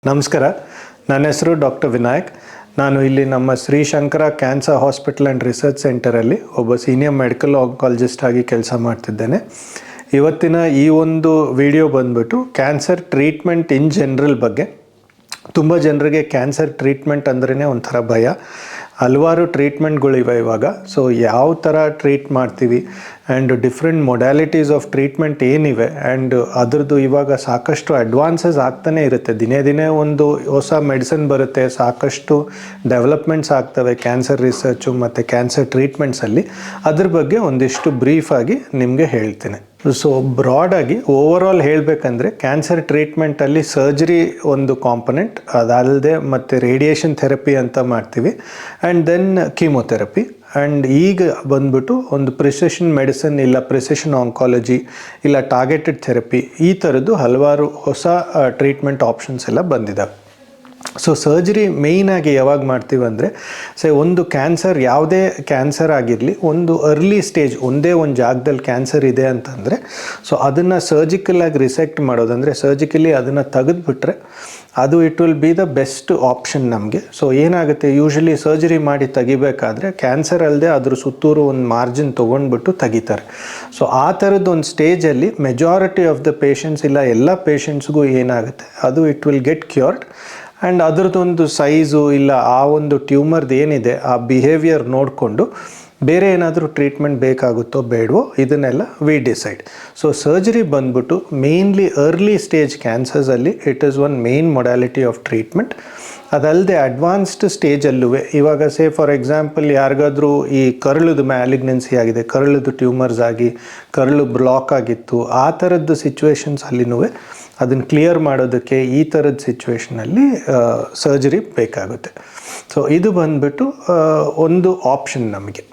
ನಮಸ್ಕಾರ, ನನ್ನ ಹೆಸರು ಡಾಕ್ಟರ್ ವಿನಾಯಕ್. ನಾನು ಇಲ್ಲಿ ನಮ್ಮ Shri Shankara cancer hospital and research ಸೆಂಟರಲ್ಲಿ ಒಬ್ಬ ಸೀನಿಯರ್ ಮೆಡಿಕಲ್ ಆಂಕಾಲಜಿಸ್ಟ್ ಆಗಿ ಕೆಲಸ ಮಾಡ್ತಿದ್ದೇನೆ. ಇವತ್ತಿನ ಈ ಒಂದು ವಿಡಿಯೋ ಬಂದ್ಬಿಟ್ಟು ಕ್ಯಾನ್ಸರ್ ಟ್ರೀಟ್ಮೆಂಟ್ ಇನ್ ಜನರಲ್ ಬಗ್ಗೆ. ತುಂಬ ಜನರಿಗೆ ಕ್ಯಾನ್ಸರ್ ಟ್ರೀಟ್ಮೆಂಟ್ ಅಂದ್ರೇ ಒಂಥರ ಭಯ. ಹಲವಾರು ಟ್ರೀಟ್ಮೆಂಟ್ಗಳಿವೆ ಇವಾಗ. ಸೊ ಯಾವ ಥರ ಟ್ರೀಟ್ ಮಾಡ್ತೀವಿ ಆ್ಯಂಡ್ ಡಿಫ್ರೆಂಟ್ ಮೊಡ್ಯಾಲಿಟೀಸ್ ಆಫ್ ಟ್ರೀಟ್ಮೆಂಟ್ ಏನಿವೆ ಆ್ಯಂಡ್ ಅದರದ್ದು ಇವಾಗ ಸಾಕಷ್ಟು ಅಡ್ವಾನ್ಸಸ್ ಆಗ್ತಾನೆ ಇರುತ್ತೆ. ದಿನೇ ದಿನೇ ಒಂದು ಹೊಸ ಮೆಡಿಸಿನ್ ಬರುತ್ತೆ, ಸಾಕಷ್ಟು ಡೆವಲಪ್ಮೆಂಟ್ಸ್ ಆಗ್ತವೆ ಕ್ಯಾನ್ಸರ್ ರಿಸರ್ಚು ಮತ್ತು ಕ್ಯಾನ್ಸರ್ ಟ್ರೀಟ್ಮೆಂಟ್ಸಲ್ಲಿ. ಅದ್ರ ಬಗ್ಗೆ ಒಂದಿಷ್ಟು ಬ್ರೀಫಾಗಿ ನಿಮಗೆ ಹೇಳ್ತೀನಿ. ಸೊ ಬ್ರಾಡಾಗಿ ಓವರಾಲ್ ಹೇಳಬೇಕಂದ್ರೆ ಕ್ಯಾನ್ಸರ್ ಟ್ರೀಟ್ಮೆಂಟಲ್ಲಿ ಸರ್ಜರಿ ಒಂದು ಕಾಂಪೊನೆಂಟ್, ಅದಲ್ಲದೆ ಮತ್ತು ರೇಡಿಯೇಷನ್ ಥೆರಪಿ ಅಂತ ಮಾಡ್ತೀವಿ ಆ್ಯಂಡ್ ದೆನ್ ಕೀಮೊಥೆರಪಿ. ಆ್ಯಂಡ್ ಈಗ ಬಂದ್ಬಿಟ್ಟು ಒಂದು ಪ್ರಿಸಿಷನ್ ಮೆಡಿಸಿನ್ ಇಲ್ಲ ಪ್ರಿಸಿಷನ್ ಆಂಕಾಲಜಿ ಇಲ್ಲ ಟಾರ್ಗೆಟೆಡ್ ಥೆರಪಿ, ಈ ಥರದ್ದು ಹಲವಾರು ಹೊಸ ಟ್ರೀಟ್ಮೆಂಟ್ ಆಪ್ಷನ್ಸ್ ಎಲ್ಲ ಬಂದಿದ್ದಾವೆ. ಸೊ ಸರ್ಜರಿ ಮೇಯ್ನಾಗಿ ಯಾವಾಗ ಮಾಡ್ತೀವಿ ಅಂದರೆ, ಒಂದು ಕ್ಯಾನ್ಸರ್, ಯಾವುದೇ ಕ್ಯಾನ್ಸರ್ ಆಗಿರಲಿ, ಒಂದು ಅರ್ಲಿ ಸ್ಟೇಜ್ ಒಂದೇ ಒಂದು ಜಾಗದಲ್ಲಿ ಕ್ಯಾನ್ಸರ್ ಇದೆ ಅಂತಂದರೆ ಸೊ ಅದನ್ನು ಸರ್ಜಿಕಲಾಗಿ ರಿಸೆಕ್ಟ್ ಮಾಡೋದು, ಅಂದರೆ ಸರ್ಜಿಕಲಿ ಅದನ್ನು ತೆಗೆದುಬಿಟ್ರೆ ಅದು it will B the best option ನಮಗೆ. ಸೊ ಏನಾಗುತ್ತೆ, ಯೂಶ್ವಲಿ ಸರ್ಜರಿ ಮಾಡಿ ತೆಗಿಬೇಕಾದ್ರೆ ಕ್ಯಾನ್ಸರ್ ಅಲ್ಲದೆ ಅದ್ರ ಸುತ್ತೂರು ಒಂದು ಮಾರ್ಜಿನ್ ತೊಗೊಂಡ್ಬಿಟ್ಟು ತೆಗಿತಾರೆ. ಸೊ ಆ ಥರದ್ದು ಒಂದು ಸ್ಟೇಜಲ್ಲಿ ಮೆಜಾರಿಟಿ ಆಫ್ ದ ಪೇಷಂಟ್ಸ್ ಇಲ್ಲ ಎಲ್ಲ ಪೇಷಂಟ್ಸ್ಗೂ ಏನಾಗುತ್ತೆ, ಅದು it will get cured and ಅದರದ್ದೊಂದು ಸೈಜು ಇಲ್ಲ ಆ ಒಂದು ಟ್ಯೂಮರ್ದು ಏನಿದೆ ಆ ಬಿಹೇವಿಯರ್ ನೋಡಿಕೊಂಡು ಬೇರೆ ಏನಾದರೂ ಟ್ರೀಟ್ಮೆಂಟ್ ಬೇಕಾಗುತ್ತೋ ಬೇಡವೋ ಇದನ್ನೆಲ್ಲ ವಿ ಡಿಸೈಡ್. ಸೊ ಸರ್ಜರಿ ಬಂದ್ಬಿಟ್ಟು ಮೇನ್ಲಿ ಅರ್ಲಿ ಸ್ಟೇಜ್ ಕ್ಯಾನ್ಸರ್ಸಲ್ಲಿ it is one main modality of treatment. ಅದಲ್ಲದೆ ಅಡ್ವಾನ್ಸ್ಡ್ ಸ್ಟೇಜಲ್ಲೂ ಇವಾಗ ಫಾರ್ ಎಕ್ಸಾಂಪಲ್ ಯಾರಿಗಾದರೂ ಈ ಕರುಳದು ಮ್ಯಾಲಿಗ್ನೆನ್ಸಿ ಆಗಿದೆ, ಕರುಳದು ಟ್ಯೂಮರ್ಸ್ ಆಗಿ ಕರುಳು ಬ್ಲಾಕ್ ಆಗಿತ್ತು, ಆ ಥರದ್ದು ಸಿಚುವೇಶನ್ಸಲ್ಲಿನೂ ಅದನ್ನು ಕ್ಲಿಯರ್ ಮಾಡೋದಕ್ಕೆ ಈ ಥರದ ಸಿಚುವೇಷನಲ್ಲಿ ಸರ್ಜರಿ ಬೇಕಾಗುತ್ತೆ. ಸೊ ಇದು ಬಂದ್ಬಿಟ್ಟು ಒಂದು ಆಪ್ಷನ್ ನಮಗೆ.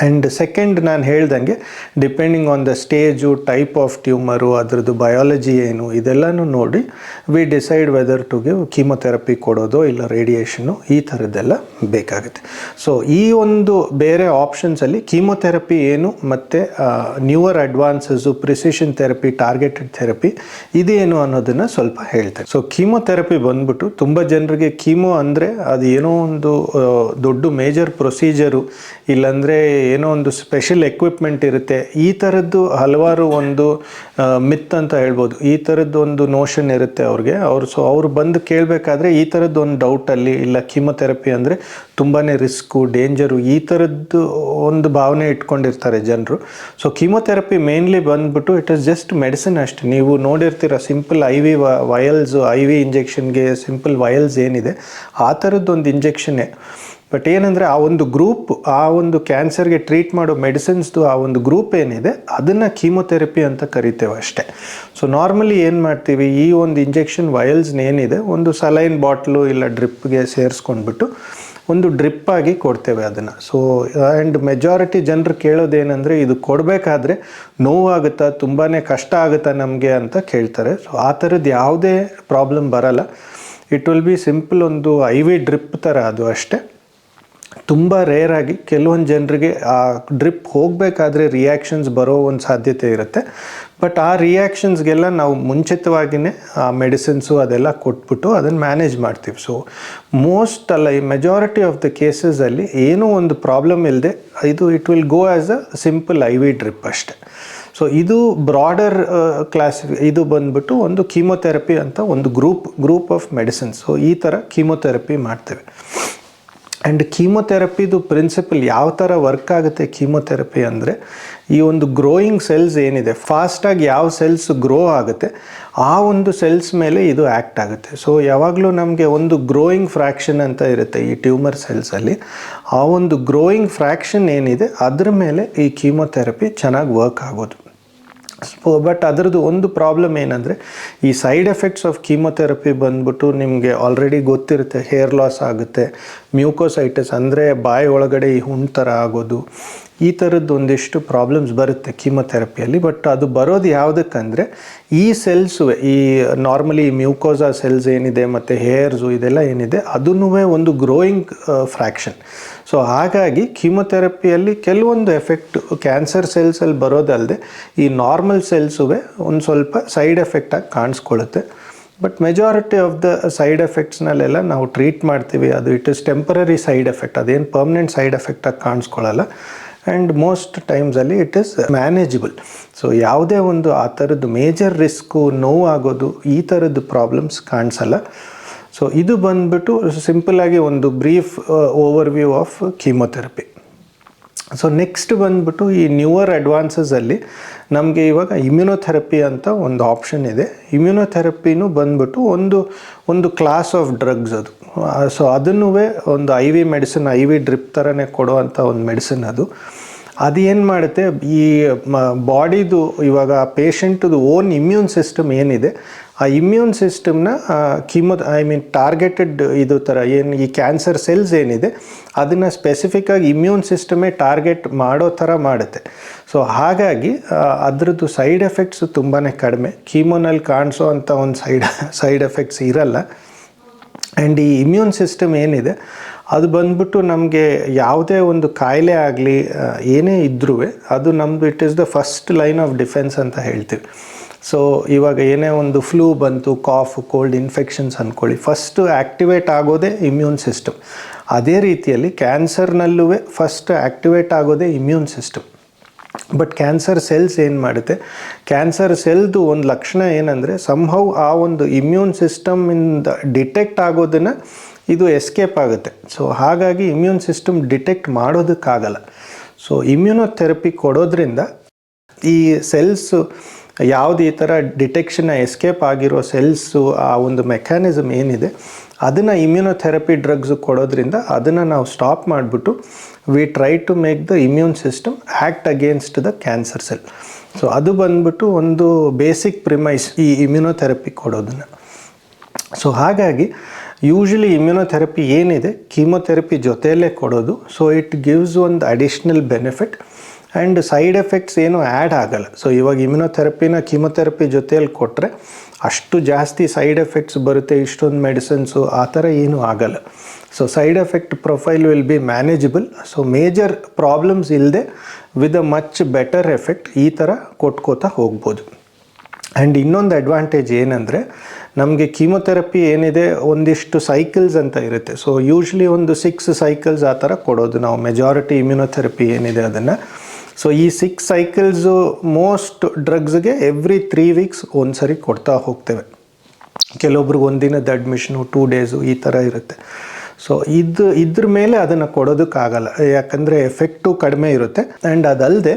ಆ್ಯಂಡ್ ಸೆಕೆಂಡ್, ನಾನು ಹೇಳ್ದಂಗೆ depending on the stage, type of tumour, ಅದರದ್ದು ಬಯಾಲಜಿ ಏನು, ಇದೆಲ್ಲನೂ ನೋಡಿ we decide whether to give chemotherapy ಕೊಡೋದು ಇಲ್ಲ ರೇಡಿಯೇಷನ್ನು, ಈ ಥರದ್ದೆಲ್ಲ ಬೇಕಾಗುತ್ತೆ. ಸೊ ಈ ಒಂದು ಬೇರೆ ಆಪ್ಷನ್ಸಲ್ಲಿ ಕೀಮೊಥೆರಪಿ ಏನು ಮತ್ತು newer advances, precision therapy, targeted therapy ಇದೇನು ಅನ್ನೋದನ್ನು ಸ್ವಲ್ಪ ಹೇಳ್ತೇನೆ. ಸೊ ಕೀಮೊಥೆರಪಿ ಬಂದ್ಬಿಟ್ಟು ತುಂಬ ಜನರಿಗೆ ಕೀಮೋ ಅಂದರೆ ಅದು ಏನೋ ಒಂದು ದೊಡ್ಡ ಮೇಜರ್ ಪ್ರೊಸೀಜರು, ಇಲ್ಲಾಂದರೆ ಏನೋ ಒಂದು ಸ್ಪೆಷಲ್ ಎಕ್ವಿಪ್ಮೆಂಟ್ ಇರುತ್ತೆ, ಈ ಥರದ್ದು ಹಲವಾರು ಒಂದು ಮಿತ್ ಅಂತ ಹೇಳ್ಬೋದು. ಈ ಥರದ್ದು ಒಂದು ನೋಷನ್ ಇರುತ್ತೆ ಅವ್ರಿಗೆ. ಅವ್ರು ಬಂದು ಕೇಳಬೇಕಾದ್ರೆ ಈ ಥರದ್ದು ಒಂದು ಡೌಟಲ್ಲಿ ಇಲ್ಲ ಕೀಮೊಥೆರಪಿ ಅಂದರೆ ತುಂಬಾ ರಿಸ್ಕು, ಡೇಂಜರು, ಈ ಥರದ್ದು ಒಂದು ಭಾವನೆ ಇಟ್ಕೊಂಡಿರ್ತಾರೆ ಜನರು. ಸೊ ಕೀಮೊಥೆರಪಿ ಮೇನ್ಲಿ ಬಂದ್ಬಿಟ್ಟು ಇಟ್ ಇಸ್ ಜಸ್ಟ್ ಮೆಡಿಸಿನ್ ಅಷ್ಟೆ. ನೀವು ನೋಡಿರ್ತೀರ ಸಿಂಪಲ್ ವಯಲ್ಸು, ಇಂಜೆಕ್ಷನ್ಗೆ ಸಿಂಪಲ್ ವಯಲ್ಸ್ ಏನಿದೆ ಆ ಥರದ್ದು ಒಂದು ಇಂಜೆಕ್ಷನ್ನೇ. ಬಟ್ ಏನಂದರೆ ಆ ಒಂದು ಗ್ರೂಪ್, ಆ ಒಂದು ಕ್ಯಾನ್ಸರ್ಗೆ ಟ್ರೀಟ್ ಮಾಡೋ ಮೆಡಿಸಿನ್ಸ್ದು ಆ ಒಂದು ಗ್ರೂಪ್ ಏನಿದೆ ಅದನ್ನು ಕೀಮೊಥೆರಪಿ ಅಂತ ಕರಿತೇವೆ ಅಷ್ಟೇ. ಸೊ ನಾರ್ಮಲಿ ಏನು ಮಾಡ್ತೀವಿ, ಈ ಒಂದು ಇಂಜೆಕ್ಷನ್ ವಯಲ್ಸ್ನ ಏನಿದೆ ಒಂದು ಸಲೈನ್ ಬಾಟ್ಲು ಇಲ್ಲ ಡ್ರಿಪ್ಗೆ ಸೇರಿಸ್ಕೊಂಡ್ಬಿಟ್ಟು ಒಂದು ಡ್ರಿಪ್ ಆಗಿ ಕೊಡ್ತೇವೆ ಅದನ್ನು. ಸೊ ಆ್ಯಂಡ್ ಮೆಜಾರಿಟಿ ಜನರು ಕೇಳೋದೇನೆಂದರೆ ಇದು ಕೊಡಬೇಕಾದ್ರೆ ನೋವಾಗುತ್ತಾ, ತುಂಬಾ ಕಷ್ಟ ಆಗುತ್ತಾ ನಮಗೆ ಅಂತ ಕೇಳ್ತಾರೆ. ಸೊ ಆ ಥರದ್ದು ಯಾವುದೇ ಪ್ರಾಬ್ಲಮ್ ಬರಲ್ಲ. ಇಟ್ ವಿಲ್ ಬಿ ಸಿಂಪಲ್ ಒಂದು ಡ್ರಿಪ್ ಥರ, ಅದು ಅಷ್ಟೇ. ತುಂಬ ರೇರಾಗಿ ಕೆಲವೊಂದು ಜನರಿಗೆ ಆ ಡ್ರಿಪ್ ಹೋಗಬೇಕಾದ್ರೆ ರಿಯಾಕ್ಷನ್ಸ್ ಬರೋ ಒಂದು ಸಾಧ್ಯತೆ ಇರುತ್ತೆ. ಬಟ್ ಆ ರಿಯಾಕ್ಷನ್ಸ್ಗೆಲ್ಲ ನಾವು ಮುಂಚಿತವಾಗಿಯೇ ಆ ಮೆಡಿಸಿನ್ಸು ಅದೆಲ್ಲ ಕೊಟ್ಬಿಟ್ಟು ಅದನ್ನು ಮ್ಯಾನೇಜ್ ಮಾಡ್ತೀವಿ. ಸೊ ಮೋಸ್ಟ್ ಅಲ್ಲ, ಈ ಮೆಜಾರಿಟಿ ಆಫ್ ದ ಕೇಸಸಲ್ಲಿ ಏನೂ ಒಂದು ಪ್ರಾಬ್ಲಮ್ ಇಲ್ಲದೆ it will go as a simple drip ಅಷ್ಟೆ. ಸೊ ಇದು ಬ್ರಾಡರ್ ಇದು ಬಂದ್ಬಿಟ್ಟು ಒಂದು ಕೀಮೊಥೆರಪಿ ಅಂತ ಒಂದು ಗ್ರೂಪ್ ಆಫ್ ಮೆಡಿಸಿನ್ಸ್. ಸೊ ಈ ಥರ ಕೀಮೊಥೆರಪಿ ಮಾಡ್ತೇವೆ. ಆ್ಯಂಡ್ ಕೀಮೊಥೆರಪಿದು ಪ್ರಿನ್ಸಿಪಲ್ ಯಾವ ಥರ ವರ್ಕ್ ಆಗುತ್ತೆ ಕೀಮೊಥೆರಪಿ ಅಂದರೆ, ಈ ಒಂದು ಗ್ರೋಯಿಂಗ್ ಸೆಲ್ಸ್ ಏನಿದೆ, ಫಾಸ್ಟಾಗಿ ಯಾವ ಸೆಲ್ಸ್ ಗ್ರೋ ಆಗುತ್ತೆ ಆ ಒಂದು ಸೆಲ್ಸ್ ಮೇಲೆ ಇದು ಆ್ಯಕ್ಟ್ ಆಗುತ್ತೆ. ಸೊ ಯಾವಾಗಲೂ ನಮಗೆ ಒಂದು ಗ್ರೋಯಿಂಗ್ ಫ್ರ್ಯಾಕ್ಷನ್ ಅಂತ ಇರುತ್ತೆ ಈ ಟ್ಯೂಮರ್ ಸೆಲ್ಸಲ್ಲಿ. ಆ ಒಂದು ಗ್ರೋಯಿಂಗ್ ಫ್ರ್ಯಾಕ್ಷನ್ ಏನಿದೆ ಅದ್ರ ಮೇಲೆ ಈ ಕೀಮೊಥೆರಪಿ ಚೆನ್ನಾಗಿ ವರ್ಕ್ ಆಗೋದು. ಬಟ್ ಅದರದ್ದು ಒಂದು ಪ್ರಾಬ್ಲಮ್ ಏನಂದರೆ, ಈ ಸೈಡ್ ಎಫೆಕ್ಟ್ಸ್ ಆಫ್ ಕೀಮೊಥೆರಪಿ ಬಂದ್ಬಿಟ್ಟು ನಿಮಗೆ ಆಲ್ರೆಡಿ ಗೊತ್ತಿರುತ್ತೆ. ಹೇರ್ ಲಾಸ್ ಆಗುತ್ತೆ, ಮ್ಯೂಕೋಸೈಟಿಸ್ ಅಂದರೆ ಬಾಯಿ ಒಳಗಡೆ ಈ ಹುಣ್ಣು ಥರ ಆಗೋದು, ಈ ಥರದ್ದು ಒಂದಿಷ್ಟು ಪ್ರಾಬ್ಲಮ್ಸ್ ಬರುತ್ತೆ ಕೀಮೊಥೆರಪಿಯಲ್ಲಿ. ಬಟ್ ಅದು ಬರೋದು ಯಾವುದಕ್ಕಂದರೆ, ಈ ಸೆಲ್ಸು, ಈ ನಾರ್ಮಲಿ ಮ್ಯೂಕೋಸಾ ಸೆಲ್ಸ್ ಏನಿದೆ ಮತ್ತು ಹೇರ್ಸು ಇದೆಲ್ಲ ಏನಿದೆ ಅದನ್ನೂ ಒಂದು ಗ್ರೋಯಿಂಗ್ ಫ್ರ್ಯಾಕ್ಷನ್. ಸೊ ಹಾಗಾಗಿ ಕೀಮೊಥೆರಪಿಯಲ್ಲಿ ಕೆಲವೊಂದು ಎಫೆಕ್ಟ್ ಕ್ಯಾನ್ಸರ್ ಸೆಲ್ಸಲ್ಲಿ ಬರೋದಲ್ಲದೆ ಈ ನಾರ್ಮಲ್ ಸೆಲ್ಸುವೆ ಒಂದು ಸ್ವಲ್ಪ ಸೈಡ್ ಎಫೆಕ್ಟಾಗಿ ಕಾಣಿಸ್ಕೊಳ್ಳುತ್ತೆ. But majority of the side ಎಫೆಕ್ಟ್ಸ್ನಲ್ಲೆಲ್ಲ ನಾವು ಟ್ರೀಟ್ ಮಾಡ್ತೀವಿ. ಅದು it is temporary side effect, ಅದೇನು ಪರ್ಮನೆಂಟ್ ಸೈಡ್ ಎಫೆಕ್ಟಾಗಿ ಕಾಣಿಸ್ಕೊಳ್ಳಲ್ಲ. ಆ್ಯಂಡ್ ಮೋಸ್ಟ್ ಟೈಮ್ಸಲ್ಲಿ ಇಟ್ ಈಸ್ ಮ್ಯಾನೇಜಬಲ್. ಸೊ ಯಾವುದೇ ಒಂದು ಆ ಥರದ್ದು ಮೇಜರ್ ರಿಸ್ಕು, ನೋವಾಗೋದು, ಈ ಥರದ್ದು ಪ್ರಾಬ್ಲಮ್ಸ್ ಕಾಣಿಸಲ್ಲ. ಸೊ ಇದು ಬಂದ್ಬಿಟ್ಟು ಸಿಂಪಲ್ಲಾಗಿ ಒಂದು brief overview of chemotherapy. So next ಬಂದ್ಬಿಟ್ಟು ಈ ನ್ಯೂವರ್ ಅಡ್ವಾನ್ಸಸಲ್ಲಿ ನಮಗೆ ಇವಾಗ ಇಮ್ಯುನೊಥೆರಪಿ ಅಂತ ಒಂದು ಆಪ್ಷನ್ ಇದೆ. ಇಮ್ಯುನೊಥೆರಪಿನೂ ಬಂದ್ಬಿಟ್ಟು ಒಂದು ಕ್ಲಾಸ್ ಆಫ್ ಡ್ರಗ್ಸ್ ಅದು. ಸೊ ಅದನ್ನೂ ಒಂದು IV medicine, IV drip ಥರನೇ ಕೊಡೋವಂಥ ಒಂದು ಮೆಡಿಸಿನ್ ಅದು. ಏನು ಮಾಡುತ್ತೆ, ಈ ಬಾಡಿದು ಇವಾಗ ಪೇಷಂಟ್ದು ಓನ್ ಇಮ್ಯೂನ್ ಸಿಸ್ಟಮ್ ಏನಿದೆ, ಆ ಇಮ್ಯೂನ್ ಸಿಸ್ಟಮ್ನ ಟಾರ್ಗೆಟೆಡ್ ಇದು ಥರ ಏನು ಈ ಕ್ಯಾನ್ಸರ್ ಸೆಲ್ಸ್ ಏನಿದೆ ಅದನ್ನು ಸ್ಪೆಸಿಫಿಕ್ಕಾಗಿ ಇಮ್ಯೂನ್ ಸಿಸ್ಟಮೇ ಟಾರ್ಗೆಟ್ ಮಾಡೋ ಥರ ಮಾಡುತ್ತೆ. ಸೊ ಹಾಗಾಗಿ ಅದರದ್ದು ಸೈಡ್ ಎಫೆಕ್ಟ್ಸ್ ತುಂಬಾ ಕಡಿಮೆ. ಕೀಮೋನಲ್ಲಿ ಕಾಣಿಸೋ ಅಂಥ ಒಂದು ಸೈಡ್ ಎಫೆಕ್ಟ್ಸ್ ಇರಲ್ಲ. ಆ್ಯಂಡ್ ಈ ಇಮ್ಯೂನ್ ಸಿಸ್ಟಮ್ ಏನಿದೆ ಅದು ಬಂದ್ಬಿಟ್ಟು ನಮಗೆ ಯಾವುದೇ ಒಂದು ಕಾಯಿಲೆ ಆಗಲಿ ಏನೇ ಇದ್ರೂ ಅದು ನಮ್ಮದು it is the first line of defence ಅಂತ ಹೇಳ್ತೀವಿ. ಸೊ ಇವಾಗ ಏನೇ ಒಂದು ಫ್ಲೂ ಬಂತು, ಕಾಫ್, ಕೋಲ್ಡ್, ಇನ್ಫೆಕ್ಷನ್ಸ್ ಅಂದ್ಕೊಳ್ಳಿ, ಫಸ್ಟು ಆ್ಯಕ್ಟಿವೇಟ್ ಆಗೋದೇ ಇಮ್ಯೂನ್ ಸಿಸ್ಟಮ್. ಅದೇ ರೀತಿಯಲ್ಲಿ ಕ್ಯಾನ್ಸರ್ನಲ್ಲೂ ಫಸ್ಟ್ ಆ್ಯಕ್ಟಿವೇಟ್ ಆಗೋದೇ immune system. But cancer cells ಏನು ಮಾಡುತ್ತೆ, ಕ್ಯಾನ್ಸರ್ ಸೆಲ್ದು ಒಂದು ಲಕ್ಷಣ ಏನಂದರೆ ಸಂಹೌ ಆ ಒಂದು ಇಮ್ಯೂನ್ ಸಿಸ್ಟಮಿಂದ ಡಿಟೆಕ್ಟ್ ಆಗೋದನ್ನು ಇದು ಎಸ್ಕೇಪ್ ಆಗುತ್ತೆ. ಸೊ ಹಾಗಾಗಿ ಇಮ್ಯೂನ್ ಸಿಸ್ಟಮ್ ಡಿಟೆಕ್ಟ್ ಮಾಡೋದಕ್ಕಾಗಲ್ಲ. ಸೊ ಇಮ್ಯುನೊಥೆರಪಿ ಕೊಡೋದ್ರಿಂದ ಈ ಸೆಲ್ಸು ಯಾವುದು ಈ ಥರ ಡಿಟೆಕ್ಷನ್ನ ಎಸ್ಕೇಪ್ ಆಗಿರೋ ಸೆಲ್ಸು ಆ ಒಂದು ಮೆಕ್ಯಾನಿಸಮ್ ಏನಿದೆ ಅದನ್ನು ಇಮ್ಯುನೊಥೆರಪಿ ಡ್ರಗ್ಸ್ ಕೊಡೋದ್ರಿಂದ ಅದನ್ನು ನಾವು ಸ್ಟಾಪ್ ಮಾಡಿಬಿಟ್ಟು we try to make the immune system act against the cancer cell. So ಅದು ಬಂದ್ಬಿಟ್ಟು ಒಂದು ಬೇಸಿಕ್ ಪ್ರಿಮೈಸ್ ಈ ಇಮ್ಯುನೊಥೆರಪಿ ಕೊಡೋದನ್ನು. ಸೊ ಹಾಗಾಗಿ ಯೂಶ್ವಲಿ ಇಮ್ಯುನೊಥೆರಪಿ ಏನಿದೆ ಕೀಮೊಥೆರಪಿ ಜೊತೆಯಲ್ಲೇ ಕೊಡೋದು. ಸೊ ಇಟ್ ಗಿವ್ಸ್ ಒಂದು additional benefit and side effects ಏನೂ ಆ್ಯಡ್ ಆಗಲ್ಲ. ಸೊ ಇವಾಗ ಇಮ್ಯುನೊಥೆರಪಿನ ಕೀಮೊಥೆರಪಿ ಜೊತೆಯಲ್ಲಿ ಕೊಟ್ಟರೆ ಅಷ್ಟು ಜಾಸ್ತಿ ಸೈಡ್ ಎಫೆಕ್ಟ್ಸ್ ಬರುತ್ತೆ, ಇಷ್ಟೊಂದು ಮೆಡಿಸಿನ್ಸು ಆ ಥರ ಏನೂ ಆಗಲ್ಲ. So side effect profile will be manageable. So major problems ಇಲ್ಲದೆ with a much better effect ಈ ಥರ ಕೊಟ್ಕೋತಾ ಹೋಗ್ಬೋದು. ಆ್ಯಂಡ್ ಇನ್ನೊಂದು ಅಡ್ವಾಂಟೇಜ್ ಏನಂದರೆ ನಮಗೆ ಕೀಮೊಥೆರಪಿ ಏನಿದೆ ಒಂದಿಷ್ಟು ಸೈಕಲ್ಸ್ ಅಂತ ಇರುತ್ತೆ. ಸೊ ಯೂಶ್ವಲಿ ಒಂದು 6 ಸೈಕಲ್ಸ್ ಆ ಥರ ಕೊಡೋದು ನಾವು ಮೆಜಾರಿಟಿ ಇಮ್ಯುನೊಥೆರಪಿ ಏನಿದೆ ಅದನ್ನು. ಸೊ ಈ 6 ಸೈಕಲ್ಸು ಮೋಸ್ಟ್ ಡ್ರಗ್ಸ್ಗೆ ಎವ್ರಿ 3 ವೀಕ್ಸ್ ಒಂದು ಸರಿ ಕೊಡ್ತಾ ಹೋಗ್ತೇವೆ. ಕೆಲವೊಬ್ರಿಗೆ ಒಂದಿನದ ಅಡ್ಮಿಷನು 2 ಡೇಸು ಈ ಥರ ಇರುತ್ತೆ. ಸೊ ಇದ್ರ ಮೇಲೆ ಅದನ್ನು ಕೊಡೋದಕ್ಕಾಗಲ್ಲ, ಯಾಕಂದರೆ ಎಫೆಕ್ಟು ಕಡಿಮೆ ಇರುತ್ತೆ. ಆ್ಯಂಡ್ ಅದಲ್ಲದೆ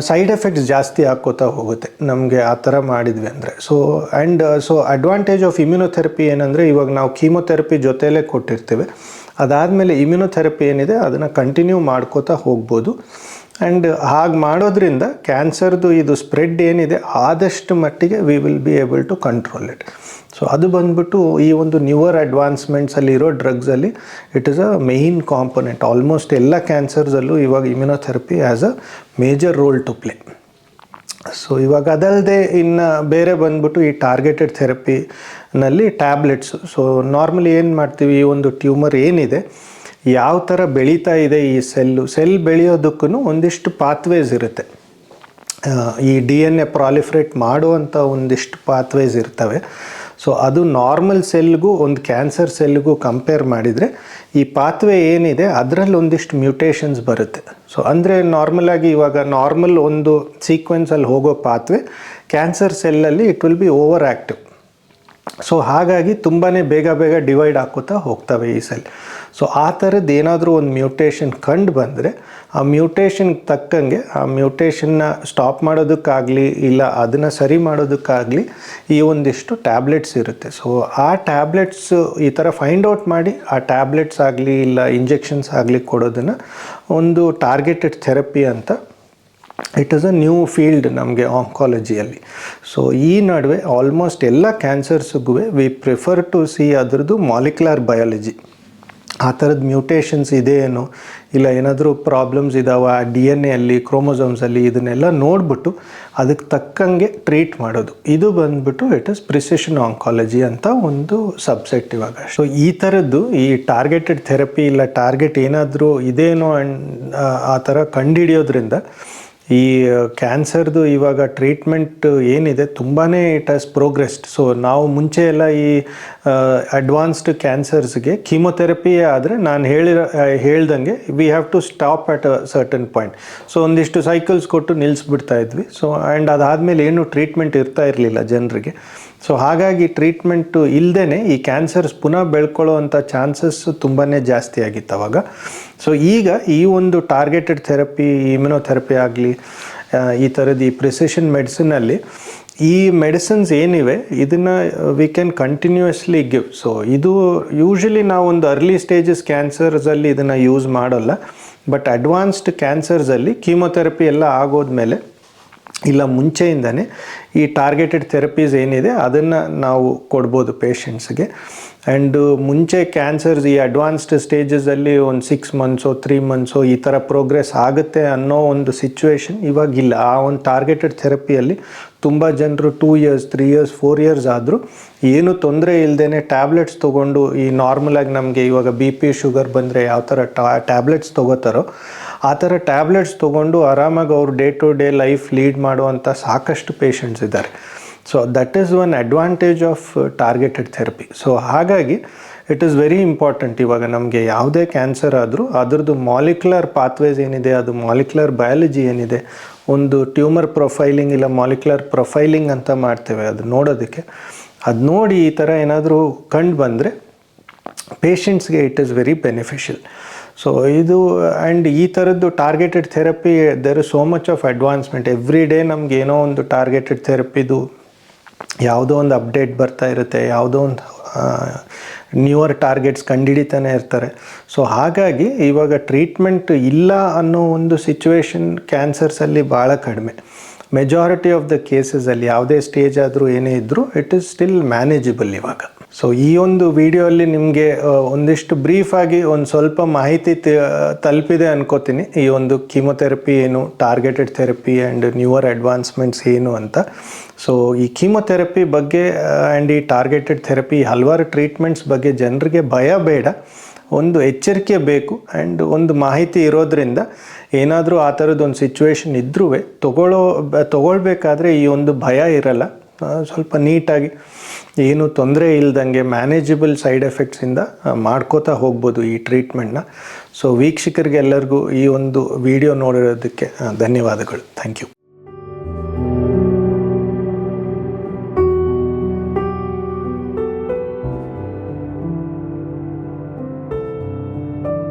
ಸೈಡ್ ಎಫೆಕ್ಟ್ಸ್ ಜಾಸ್ತಿ ಹಾಕ್ಕೋತಾ ಹೋಗುತ್ತೆ ನಮಗೆ ಆ ಥರ ಮಾಡಿದ್ವಿ ಅಂದರೆ. ಸೊ ಅಡ್ವಾಂಟೇಜ್ ಆಫ್ ಇಮ್ಯುನೊಥೆರಪಿ ಏನಂದರೆ ಇವಾಗ ನಾವು ಕೀಮೊಥೆರಪಿ ಜೊತೆಯಲ್ಲೇ ಕೊಟ್ಟಿರ್ತೀವಿ, ಅದಾದಮೇಲೆ ಇಮ್ಯುನೊಥೆರಪಿ ಏನಿದೆ ಅದನ್ನು ಕಂಟಿನ್ಯೂ ಮಾಡ್ಕೋತಾ ಹೋಗ್ಬೋದು. ಆ್ಯಂಡ್ ಹಾಗೆ ಮಾಡೋದ್ರಿಂದ ಕ್ಯಾನ್ಸರ್ದು ಇದು ಸ್ಪ್ರೆಡ್ ಏನಿದೆ ಆದಷ್ಟು ಮಟ್ಟಿಗೆ we will be able to control it. So ಅದು ಬಂದ್ಬಿಟ್ಟು ಈ ಒಂದು ನ್ಯೂವರ್ ಅಡ್ವಾನ್ಸ್ಮೆಂಟ್ಸಲ್ಲಿ ಇರೋ ಡ್ರಗ್ಸಲ್ಲಿ it is a main component. Almost ಎಲ್ಲ ಕ್ಯಾನ್ಸರ್ಸಲ್ಲೂ ಇವಾಗ immunotherapy as a major role to play. So ಇವಾಗ ಅದಲ್ಲದೆ ಇನ್ನು ಬೇರೆ ಬಂದ್ಬಿಟ್ಟು ಈ ಟಾರ್ಗೆಟೆಡ್ ಥೆರಪಿನಲ್ಲಿ ಟ್ಯಾಬ್ಲೆಟ್ಸು. ಸೊ ನಾರ್ಮಲಿ ಏನು ಮಾಡ್ತೀವಿ, ಈ ಒಂದು ಟ್ಯೂಮರ್ ಏನಿದೆ ಯಾವ ಥರ ಬೆಳೀತಾ ಇದೆ ಈ ಸೆಲ್ ಬೆಳೆಯೋದಕ್ಕೂ ಒಂದಿಷ್ಟು ಪಾತ್ವೇಸ್ ಇರುತ್ತೆ. ಈ DNA ಪ್ರಾಲಿಫರೇಟ್ ಮಾಡುವಂಥ ಒಂದಿಷ್ಟು ಪಾತ್ವೇಸ್ ಇರ್ತವೆ. ಸೊ ಅದು ನಾರ್ಮಲ್ ಸೆಲ್ಗೂ ಒಂದು ಕ್ಯಾನ್ಸರ್ ಸೆಲ್ಗೂ ಕಂಪೇರ್ ಮಾಡಿದರೆ ಈ ಪಾತ್ವೇ ಏನಿದೆ ಅದರಲ್ಲಿ ಒಂದಿಷ್ಟು ಮ್ಯೂಟೇಷನ್ಸ್ ಬರುತ್ತೆ. ಸೊ ಅಂದರೆ ನಾರ್ಮಲಾಗಿ ಇವಾಗ ನಾರ್ಮಲ್ ಒಂದು ಸೀಕ್ವೆನ್ಸಲ್ಲಿ ಹೋಗೋ ಪಾತ್ವೇ ಕ್ಯಾನ್ಸರ್ ಸೆಲ್ಲಲ್ಲಿ it will be over active. So ಹಾಗಾಗಿ ತುಂಬಾ ಬೇಗ ಡಿವೈಡ್ ಹಾಕೋತಾ ಹೋಗ್ತವೆ ಈ ಸೆಲ್. ಸೊ ಆ ಥರದ್ದು ಏನಾದರೂ ಒಂದು ಮ್ಯೂಟೇಷನ್ ಕಂಡು ಬಂದರೆ ಆ ಮ್ಯೂಟೇಷನ್ಗೆ ತಕ್ಕಂಗೆ ಆ ಮ್ಯೂಟೇಷನ್ನ ಸ್ಟಾಪ್ ಮಾಡೋದಕ್ಕಾಗಲಿ ಇಲ್ಲ ಅದನ್ನು ಸರಿ ಮಾಡೋದಕ್ಕಾಗಲಿ ಈ ಒಂದಿಷ್ಟು ಟ್ಯಾಬ್ಲೆಟ್ಸ್ ಇರುತ್ತೆ. ಸೊ ಆ ಟ್ಯಾಬ್ಲೆಟ್ಸ್ ಈ ಥರ ಫೈಂಡ್ ಔಟ್ ಮಾಡಿ ಆ ಟ್ಯಾಬ್ಲೆಟ್ಸ್ ಆಗಲಿ ಇಲ್ಲ ಇಂಜೆಕ್ಷನ್ಸ್ ಆಗಲಿ ಕೊಡೋದನ್ನು ಒಂದು ಟಾರ್ಗೆಟೆಡ್ ಥೆರಪಿ ಅಂತ it is a new field ನಮಗೆ ಆಂಕಾಲಜಿಯಲ್ಲಿ. ಸೊ ಈ ನಡುವೆ ಆಲ್ಮೋಸ್ಟ್ ಎಲ್ಲ ಕ್ಯಾನ್ಸರ್ಸ್ಗೂ ವಿ ಪ್ರಿಫರ್ ಟು ಸಿ ಅದರದ್ದು ಮಾಲಿಕ್ಯುಲರ್ ಬಯಾಲಜಿ. ಆ ಥರದ್ದು ಮ್ಯೂಟೇಷನ್ಸ್ ಇದೆಯೇನೋ ಇಲ್ಲ ಏನಾದರೂ ಪ್ರಾಬ್ಲಮ್ಸ್ ಇದ್ದಾವೆ DNA ಅಲ್ಲಿ ಕ್ರೋಮೋಸೋಮ್ಸಲ್ಲಿ ಇದನ್ನೆಲ್ಲ ನೋಡಿಬಿಟ್ಟು ಅದಕ್ಕೆ ತಕ್ಕಂಗೆ ಟ್ರೀಟ್ ಮಾಡೋದು. ಇದು ಬಂದುಬಿಟ್ಟು ಇಟ್ ಇಸ್ ಪ್ರಿಸಿಷನ್ ಆಂಕಾಲಜಿ ಅಂತ ಒಂದು ಸಬ್ಸೆಟ್ ಇವಾಗ. ಸೊ ಈ ಥರದ್ದು ಈ ಟಾರ್ಗೆಟೆಡ್ ಥೆರಪಿ ಇಲ್ಲ ಟಾರ್ಗೆಟ್ ಏನಾದರೂ ಇದೇನೋ ಆ ಥರ ಕಂಡುಹಿಡಿಯೋದ್ರಿಂದ ಈ ಕ್ಯಾನ್ಸರ್ದು ಇವಾಗ ಟ್ರೀಟ್ಮೆಂಟ್ ಏನಿದೆ ತುಂಬಾ ಇಟ್ ಹ್ಯಾಸ್ ಪ್ರೋಗ್ರೆಸ್ಡ್. ಸೊ ನಾವು ಮುಂಚೆ ಎಲ್ಲ ಈ ಅಡ್ವಾನ್ಸ್ಡ್ ಕ್ಯಾನ್ಸರ್ಸ್ಗೆ ಕೀಮೊಥೆರಪಿಯೇ ಆದರೆ ನಾನು ಹೇಳ್ದಂಗೆ we have to stop at a certain point. So ಒಂದಿಷ್ಟು ಸೈಕಲ್ಸ್ ಕೊಟ್ಟು ನಿಲ್ಲಿಸ್ಬಿಡ್ತಾ ಇದ್ವಿ. ಸೊ ಆ್ಯಂಡ್ ಅದಾದಮೇಲೆ ಏನು ಟ್ರೀಟ್ಮೆಂಟ್ ಇರ್ತಾ ಇರಲಿಲ್ಲ ಜನರಿಗೆ. ಸೊ ಹಾಗಾಗಿ ಟ್ರೀಟ್ಮೆಂಟು ಇಲ್ಲದೇ ಈ ಕ್ಯಾನ್ಸರ್ಸ್ ಪುನಃ ಬೆಳ್ಕೊಳ್ಳೋ ಅಂಥ ಚಾನ್ಸಸ್ ತುಂಬಾ ಜಾಸ್ತಿ ಆಗಿತ್ತು ಅವಾಗ. ಸೊ ಈಗ ಈ ಒಂದು ಟಾರ್ಗೆಟೆಡ್ ಥೆರಪಿ, ಇಮ್ಯುನೊಥೆರಪಿ ಆಗಲಿ, ಈ ಥರದ್ದು ಈ ಪ್ರಿಸಿಷನ್ ಮೆಡಿಸಿನಲ್ಲಿ ಈ ಮೆಡಿಸಿನ್ಸ್ ಏನಿವೆ ಇದನ್ನು we can continuously give. So ಇದು ಯೂಶಲಿ ನಾವು ಒಂದು ಅರ್ಲಿ ಸ್ಟೇಜಸ್ ಕ್ಯಾನ್ಸರ್ಸಲ್ಲಿ ಇದನ್ನು ಯೂಸ್ ಮಾಡೋಲ್ಲ. ಬಟ್ ಅಡ್ವಾನ್ಸ್ಡ್ ಕ್ಯಾನ್ಸರ್ಸಲ್ಲಿ ಕೀಮೊಥೆರಪಿ ಎಲ್ಲ ಆಗೋದ್ಮೇಲೆ ಇಲ್ಲ ಮುಂಚೆಯಿಂದನೇ ಈ ಟಾರ್ಗೆಟೆಡ್ ಥೆರಪೀಸ್ ಏನಿದೆ ಅದನ್ನು ನಾವು ಕೊಡ್ಬೋದು ಪೇಷಂಟ್ಸ್ಗೆ. ಆ್ಯಂಡ್ ಮುಂಚೆ ಕ್ಯಾನ್ಸರ್ಸ್ ಈ ಅಡ್ವಾನ್ಸ್ಡ್ ಸ್ಟೇಜಸಲ್ಲಿ ಒಂದು 6 ಮಂತ್ಸೋ 3 ಮಂತ್ಸೋ ಈ ಥರ ಪ್ರೋಗ್ರೆಸ್ ಆಗುತ್ತೆ ಅನ್ನೋ ಒಂದು ಸಿಚುವೇಶನ್ ಇವಾಗಿಲ್ಲ. ಆ ಒಂದು ಟಾರ್ಗೆಟೆಡ್ ಥೆರಪಿಯಲ್ಲಿ ತುಂಬ ಜನರು 2 years 3 years 4 years ಆದರೂ ಏನು ತೊಂದರೆ ಇಲ್ಲದೇ ಟ್ಯಾಬ್ಲೆಟ್ಸ್ ತೊಗೊಂಡು, ಈ ನಾರ್ಮಲಾಗಿ ನಮಗೆ ಇವಾಗ BP ಶುಗರ್ ಬಂದರೆ ಯಾವ ಥರ ಟ್ಯಾಬ್ಲೆಟ್ಸ್ ತೊಗೋತಾರೋ ಆ ಥರ ಟ್ಯಾಬ್ಲೆಟ್ಸ್ ತೊಗೊಂಡು ಆರಾಮಾಗಿ ಅವ್ರು day to day life lead ಮಾಡುವಂಥ ಸಾಕಷ್ಟು ಪೇಷಂಟ್ಸ್ ಇದ್ದಾರೆ. So that is one advantage of targeted therapy. So ಹಾಗಾಗಿ ಇಟ್ ಈಸ್ ವೆರಿ ಇಂಪಾರ್ಟೆಂಟ್. ಇವಾಗ ನಮಗೆ ಯಾವುದೇ ಕ್ಯಾನ್ಸರ್ ಆದರೂ ಅದರದ್ದು ಮಾಲಿಕ್ಯುಲರ್ ಪಾತ್ವೇಸ್ ಏನಿದೆ, ಅದು ಮಾಲಿಕ್ಯುಲರ್ ಬಯಾಲಜಿ ಏನಿದೆ, ಒಂದು ಟ್ಯೂಮರ್ ಪ್ರೊಫೈಲಿಂಗ್ ಇಲ್ಲ ಮಾಲಿಕ್ಯುಲರ್ ಪ್ರೊಫೈಲಿಂಗ್ ಅಂತ ಮಾಡ್ತೇವೆ ಅದು ನೋಡೋದಕ್ಕೆ. ಅದು ನೋಡಿ ಈ ಥರ ಏನಾದರೂ ಕಂಡು ಬಂದರೆ ಪೇಷಂಟ್ಸ್ಗೆ it is very beneficial. So ಇದು ಆ್ಯಂಡ್ ಈ ಥರದ್ದು targeted therapy there is so much of advancement. Every day ನಮ್ಗೆ ಏನೋ ಒಂದು ಟಾರ್ಗೆಟೆಡ್ ಥೆರಪಿದು ಯಾವುದೋ ಒಂದು ಅಪ್ಡೇಟ್ ಬರ್ತಾ ಇರುತ್ತೆ, ಯಾವುದೋ ಒಂದು ನ್ಯೂವರ್ ಟಾರ್ಗೆಟ್ಸ್ ಕಂಡುಹಿಡಿತಾನೆ ಇರ್ತಾರೆ. ಸೊ ಹಾಗಾಗಿ ಇವಾಗ ಟ್ರೀಟ್ಮೆಂಟ್ ಇಲ್ಲ ಅನ್ನೋ ಒಂದು ಸಿಚುವೇಶನ್ ಕ್ಯಾನ್ಸರ್ಸಲ್ಲಿ ಭಾಳ ಕಡಿಮೆ. ಮೆಜಾರಿಟಿ ಆಫ್ ದ ಕೇಸಸಲ್ಲಿ ಯಾವುದೇ ಸ್ಟೇಜ್ ಆದರೂ ಏನೇ ಇದ್ದರೂ ಇಟ್ ಈಸ್ ಸ್ಟಿಲ್ ಮ್ಯಾನೇಜಬಲ್ ಇವಾಗ. ಸೊ ಈ ಒಂದು ವಿಡಿಯೋಲ್ಲಿ ನಿಮಗೆ ಒಂದಿಷ್ಟು ಬ್ರೀಫಾಗಿ ಒಂದು ಸ್ವಲ್ಪ ಮಾಹಿತಿ ತಲುಪಿದೆ ಅನ್ಕೋತೀನಿ. ಈ ಒಂದು ಕೀಮೊಥೆರಪಿ ಏನು, targeted therapy and newer advancements ಏನು ಅಂತ. ಸೊ ಈ ಕೀಮೊಥೆರಪಿ ಬಗ್ಗೆ ಆ್ಯಂಡ್ ಈ ಟಾರ್ಗೆಟೆಡ್ ಥೆರಪಿ ಹಲವಾರು ಟ್ರೀಟ್ಮೆಂಟ್ಸ್ ಬಗ್ಗೆ ಜನರಿಗೆ ಭಯ ಬೇಡ, ಒಂದು ಎಚ್ಚರಿಕೆ ಬೇಕು. ಆ್ಯಂಡ್ ಒಂದು ಮಾಹಿತಿ ಇರೋದ್ರಿಂದ ಏನಾದರೂ ಆ ಥರದ್ದೊಂದು ಸಿಚುವೇಶನ್ ಇದ್ರೂ ತೊಗೊಳ್ಬೇಕಾದ್ರೆ ಈ ಒಂದು ಭಯ ಇರಲ್ಲ. ಸ್ವಲ್ಪ ನೀಟಾಗಿ ಏನು ತೊಂದರೆ ಇಲ್ದಂಗೆ ಮ್ಯಾನೇಜಬಲ್ ಸೈಡ್ ಎಫೆಕ್ಟ್ಸಿಂದ ಮಾಡ್ಕೋತಾ ಹೋಗ್ಬೋದು ಈ ಟ್ರೀಟ್ಮೆಂಟ್ನ. ಸೊ ವೀಕ್ಷಕರಿಗೆಲ್ಲರಿಗೂ ಈ ಒಂದು ವಿಡಿಯೋ ನೋಡಿರೋದಕ್ಕೆ ಧನ್ಯವಾದಗಳು. Thank you.